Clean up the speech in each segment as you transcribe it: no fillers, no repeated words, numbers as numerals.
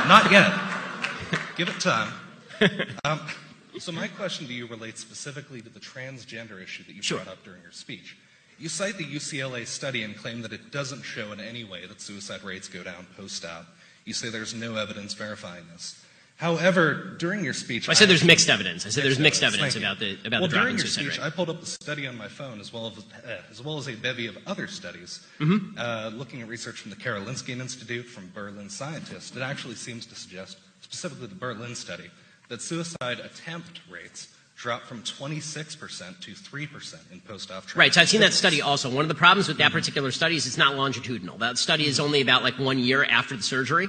Not yet. Give it time. So my question to you relates specifically to the transgender issue that you brought up during your speech. You cite the UCLA study and claim that it doesn't show in any way that suicide rates go down post-op. You say there's no evidence verifying this. However, during your speech... I said there's mixed evidence. I said there's mixed evidence about the drop in suicide rate. During your speech, I pulled up the study on my phone as well as a bevy of other studies. Looking at research from the Karolinski Institute, from Berlin scientists, it actually seems to suggest, specifically the Berlin study, that suicide attempt rates drop from 26% to 3% in post-op treatment. Right, so I've seen that study also. One of the problems with that particular study is it's not longitudinal. That study is only about like 1 year after the surgery.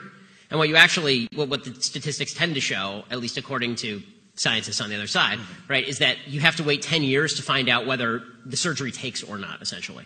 And what the statistics tend to show, at least according to scientists on the other side, right, is that you have to wait 10 years to find out whether the surgery takes or not, essentially.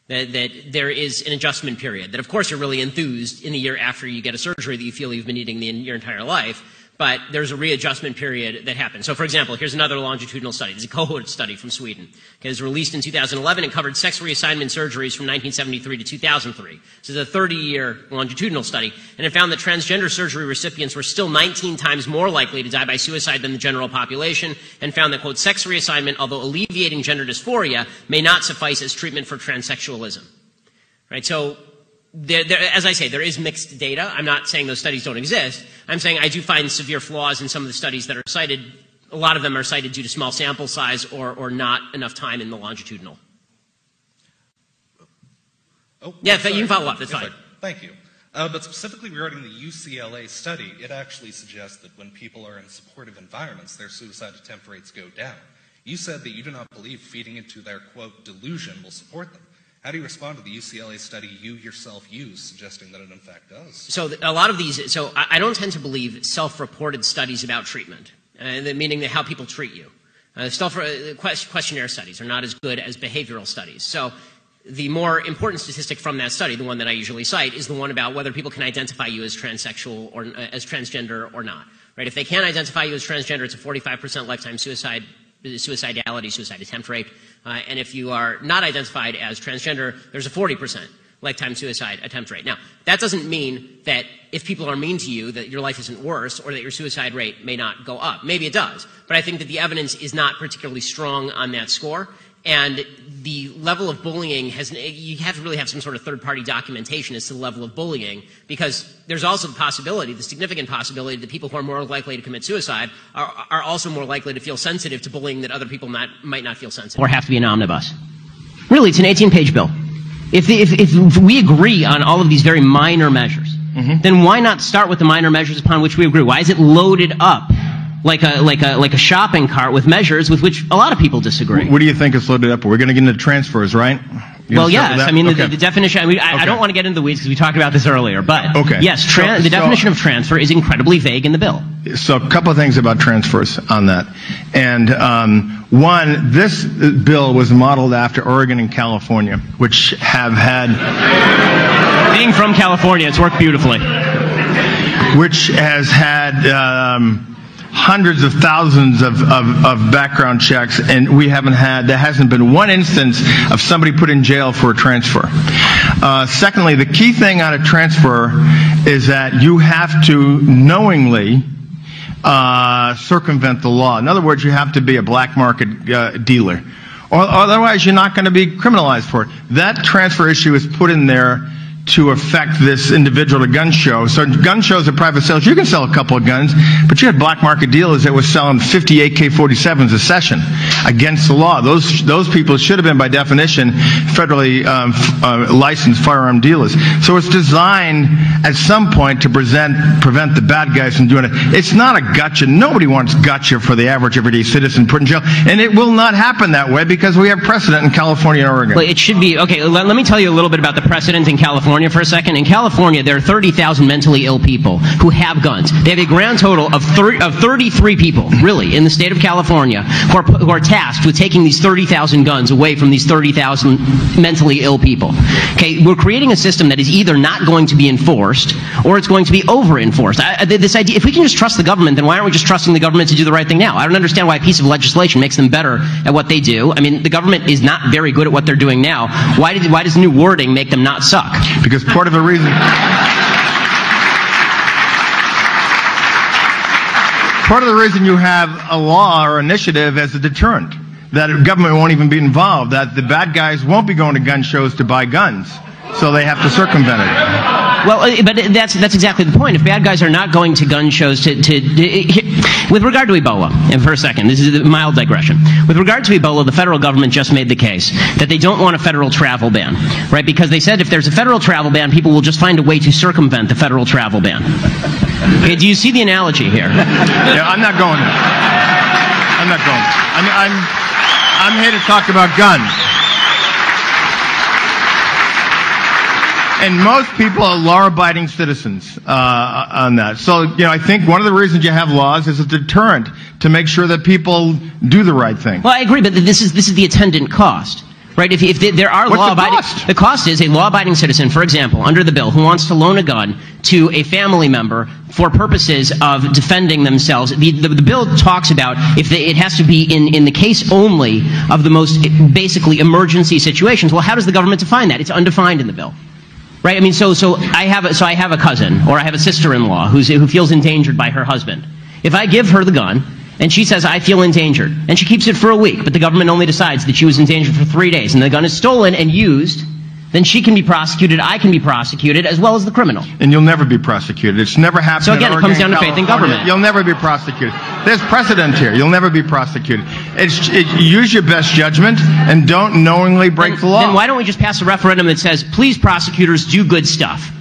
That there is an adjustment period. That, of course, you're really enthused in the year after you get a surgery that you feel you've been needing your entire life, but there's a readjustment period that happens. So, for example, here's another longitudinal study. This is a cohort study from Sweden. It was released in 2011 and covered sex reassignment surgeries from 1973 to 2003. This is a 30-year longitudinal study, and it found that transgender surgery recipients were still 19 times more likely to die by suicide than the general population, and found that, quote, sex reassignment, although alleviating gender dysphoria, may not suffice as treatment for transsexualism. Right? So, as I say, there is mixed data. I'm not saying those studies don't exist. I'm saying I do find severe flaws in some of the studies that are cited. A lot of them are cited due to small sample size or not enough time in the longitudinal. Oh, yeah, you can follow up. That's fine. Thank you. But specifically regarding the UCLA study, it actually suggests that when people are in supportive environments, their suicide attempt rates go down. You said that you do not believe feeding into their, quote, delusion will support them. How do you respond to the UCLA study you yourself used, suggesting that it in fact does? So a lot of these, I don't tend to believe self-reported studies about treatment, meaning that how people treat you. Questionnaire studies are not as good as behavioral studies. So the more important statistic from that study, the one that I usually cite, is the one about whether people can identify you as transsexual or as transgender or not. Right? If they can identify you as transgender, it's a 45% lifetime suicidality, suicide attempt rate. And if you are not identified as transgender, there's a 40% lifetime suicide attempt rate. Now, that doesn't mean that if people are mean to you that your life isn't worse or that your suicide rate may not go up. Maybe it does. But I think that the evidence is not particularly strong on that score. And the level of bullying you have to really have some sort of third-party documentation as to the level of bullying, because there's also the significant possibility that people who are more likely to commit suicide are also more likely to feel sensitive to bullying that other people might not feel sensitive. Or have to be an omnibus. Really, it's an 18-page bill. If we agree on all of these very minor measures, then why not start with the minor measures upon which we agree? Why is it loaded up like a shopping cart with measures with which a lot of people disagree? What do you think is loaded up? We're going to get into transfers, right? Well, yes. I mean, the definition, I don't want to get into the weeds because we talked about this earlier, but yes, the definition of transfer is incredibly vague in the bill. So a couple of things about transfers on that. And one, this bill was modeled after Oregon and California, which have had... Being from California, it's worked beautifully. Which has had... hundreds of thousands of background checks, and there hasn't been one instance of somebody put in jail for a transfer. Secondly, the key thing on a transfer is that you have to knowingly circumvent the law. In other words, you have to be a black market dealer. Or otherwise, you're not going to be criminalized for it. That transfer issue is put in there to affect this individual to gun show. So gun shows are private sales. You can sell a couple of guns, but you had black market dealers that were selling 50 AK-47s a session against the law. Those people should have been, by definition, federally licensed firearm dealers. So it's designed at some point to prevent the bad guys from doing it. It's not a gotcha. Nobody wants gotcha for the average everyday citizen put in jail. And it will not happen that way because we have precedent in California and Oregon. Well, it should be. Okay, let me tell you a little bit about the precedent in California for a second. In California, there are 30,000 mentally ill people who have guns. They have a grand total of 33 people, really, in the state of California who are tasked with taking these 30,000 guns away from these 30,000 mentally ill people. Okay, we're creating a system that is either not going to be enforced or it's going to be over-enforced. This idea, if we can just trust the government, then why aren't we just trusting the government to do the right thing now? I don't understand why a piece of legislation makes them better at what they do. I mean, the government is not very good at what they're doing now. Why does new wording make them not suck? Because part of the reason... part of the reason you have a law or initiative as a deterrent, that government won't even be involved, that the bad guys won't be going to gun shows to buy guns, so they have to circumvent it. Well, but that's exactly the point. If bad guys are not going to gun shows with regard to Ebola, and for a second, this is a mild digression. With regard to Ebola, the federal government just made the case that they don't want a federal travel ban, right? Because they said if there's a federal travel ban, people will just find a way to circumvent the federal travel ban. Okay, do you see the analogy here? Yeah, I'm not going there. I'm not going there. I'm here to talk about guns. And most people are law-abiding citizens on that. So, I think one of the reasons you have laws is a deterrent to make sure that people do the right thing. Well, I agree, but this is the attendant cost, right? If there are law-abiding, the cost is a law-abiding citizen, for example, under the bill, who wants to loan a gun to a family member for purposes of defending themselves. The bill talks about it has to be in the case only of the most basically emergency situations. Well, how does the government define that? It's undefined in the bill. Right? I mean, so I have a cousin or I have a sister-in-law who feels endangered by her husband. If I give her the gun and she says, I feel endangered, and she keeps it for a week, but the government only decides that she was endangered for 3 days, and the gun is stolen and used, then she can be prosecuted, I can be prosecuted, as well as the criminal. And you'll never be prosecuted. It's never happened. So again, it comes down to faith in government. You'll never be prosecuted. There's precedent here. You'll never be prosecuted. Use your best judgment and don't knowingly break the law. Then why don't we just pass a referendum that says, please, prosecutors, do good stuff?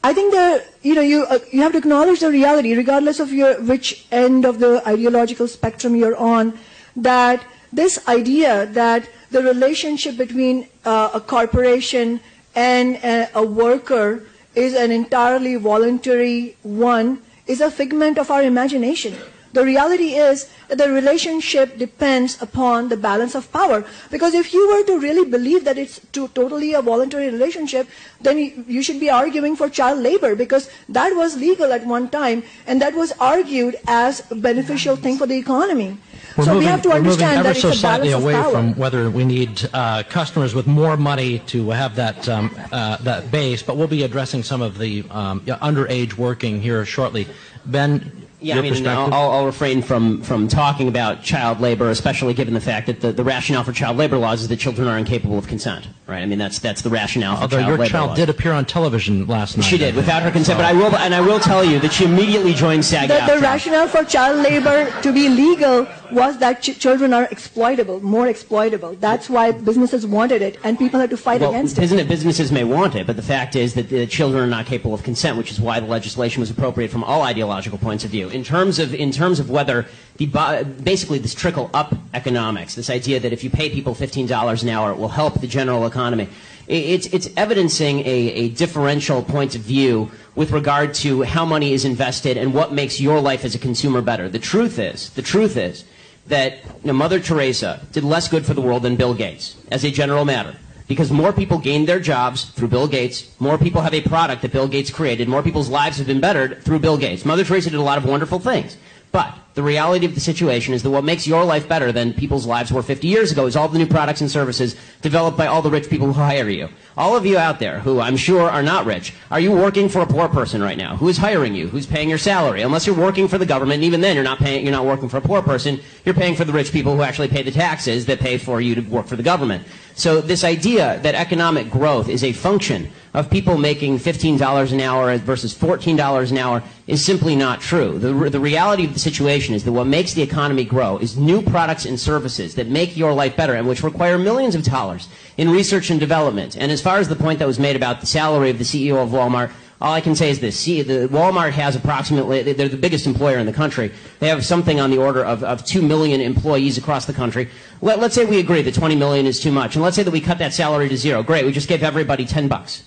I think that you have to acknowledge the reality, regardless of which end of the ideological spectrum you're on, that this idea that the relationship between a corporation and a worker is an entirely voluntary one is a figment of our imagination. The reality is that the relationship depends upon the balance of power. Because if you were to really believe that it's totally a voluntary relationship, then you should be arguing for child labor, because that was legal at one time, and that was argued as a beneficial thing for the economy. So we have to understand that it's a balance of power. Away from whether we need customers with more money to have that base, but we'll be addressing some of the underage working here shortly. Ben, yeah, I mean, I'll refrain from talking about child labor, especially given the fact that the rationale for child labor laws is that children are incapable of consent, right? I mean, that's the rationale for child labor laws. Although your child did appear on television last night. She did, without her consent, but I will tell you that she immediately joined SAG-AFTRA. The rationale for child labor to be legal was that children are exploitable, more exploitable. That's why businesses wanted it, and people had to fight against it. Isn't it businesses may want it, but the fact is that the children are not capable of consent, which is why the legislation was appropriate from all ideological points of view. In terms of whether basically this trickle-up economics, this idea that if you pay people $15 an hour, it will help the general economy, it's evidencing a differential point of view with regard to how money is invested and what makes your life as a consumer better. The truth is that Mother Teresa did less good for the world than Bill Gates, as a general matter. Because more people gained their jobs through Bill Gates, more people have a product that Bill Gates created, more people's lives have been bettered through Bill Gates. Mother Teresa did a lot of wonderful things. But the reality of the situation is that what makes your life better than people's lives were 50 years ago is all the new products and services developed by all the rich people who hire you. All of you out there who I'm sure are not rich, are you working for a poor person right now? Who is hiring you? Who's paying your salary? Unless you're working for the government, and even then you're not working for a poor person, you're paying for the rich people who actually pay the taxes that pay for you to work for the government. So this idea that economic growth is a function of people making $15 an hour versus $14 an hour is simply not true. The reality of the situation is that what makes the economy grow is new products and services that make your life better and which require millions of dollars in research and development. And as far as the point that was made about the salary of the CEO of Walmart, all I can say is this. Walmart has approximately, they're the biggest employer in the country. They have something on the order of 2 million employees across the country. Let's say we agree that 20 million is too much. And let's say that we cut that salary to zero. Great, we just gave everybody $10.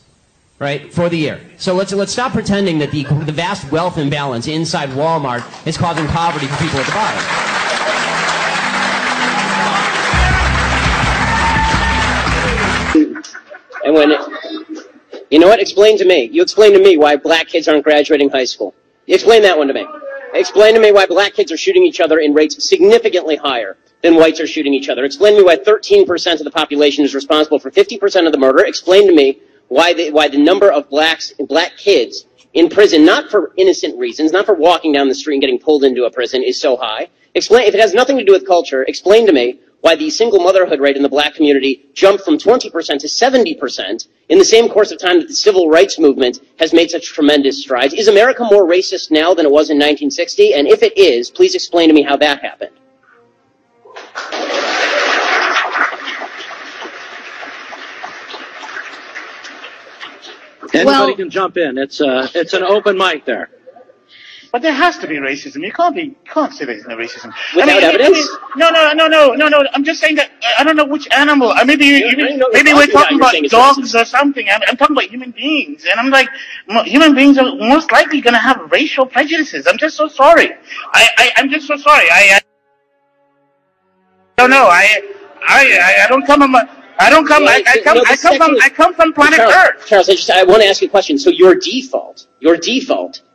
Right, for the year. So let's stop pretending that the vast wealth imbalance inside Walmart is causing poverty for people at the bottom. And you know what? Explain to me. You explain to me why black kids aren't graduating high school. You explain that one to me. Explain to me why black kids are shooting each other in rates significantly higher than whites are shooting each other. Explain to me why 13% of the population is responsible for 50% of the murder. Explain to me why the number of black kids in prison, not for innocent reasons, not for walking down the street and getting pulled into a prison, is so high? Explain, if it has nothing to do with culture, explain to me why the single motherhood rate in the black community jumped from 20% to 70% in the same course of time that the civil rights movement has made such tremendous strides. Is America more racist now than it was in 1960? And if it is, please explain to me how that happened. Anybody can jump in. It's an open mic there. But there has to be racism. You can't say there's no racism. Without evidence? No. I'm just saying that I don't know which animal. Maybe we're talking about dogs or something. I'm talking about human beings, and I'm like, human beings are most likely going to have racial prejudices. I'm just so sorry. I'm just so sorry. I don't know. I don't come from. I come from planet Earth. Charles, I want to ask you a question. So your default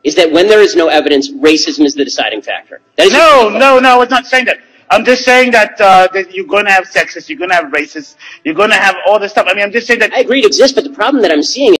is that when there is no evidence, racism is the deciding factor. That is no, it's not saying that. I'm just saying that you're going to have sexists, you're going to have racists, you're going to have all this stuff. I mean, I'm just saying that. I agree it exists, but the problem that I'm seeing